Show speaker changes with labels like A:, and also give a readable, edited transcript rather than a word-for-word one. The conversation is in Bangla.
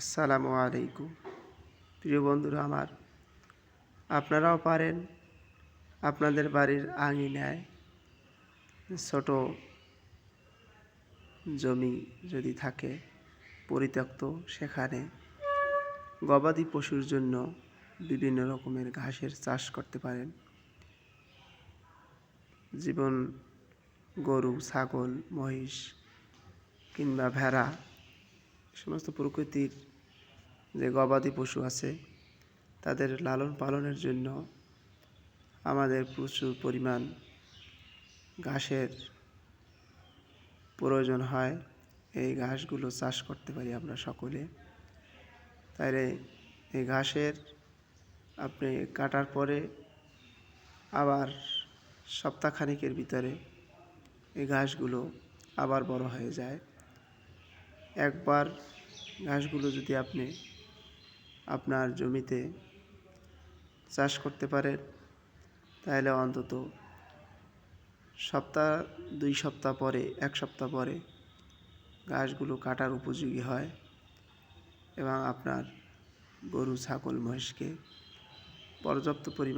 A: আসসালামু আলাইকুম। প্রিয় বন্ধুরা আমার, আপনারাও পারেন আপনাদের বাড়ির আঙিনায় ছোট জমি যদি থাকে পরিত্যক্ত, সেখানে গবাদি পশুর জন্য বিভিন্ন রকমের ঘাসের চাষ করতে পারেন। যেমন গরু, ছাগল, মহিষ কিংবা ভেড়া, সমস্ত প্রকৃতির যে গবাদি পশু আছে তাদের লালন পালনের জন্য আমাদের প্রচুর পরিমাণ ঘাসের প্রয়োজন হয়। এই ঘাসগুলো চাষ করতে পারি আমরা সকলে। তাইলে এই ঘাসের আপনি কাটার পরে আবার সপ্তাহখানেকের ভিতরে এই ঘাসগুলো আবার বড় হয়ে যায়। একবার ঘাসগুলো যদি আপনি আপনার জমিতে চাষ করতে পারেন, তাহলে অন্তত সপ্তাহ 2 সপ্তাহ পরে, 1 সপ্তাহ পরে ঘাসগুলো কাটার উপযোগী হয় এবং আপনার গরু, ছাগল, মহিষকে পর্যাপ্ত পরিমাণ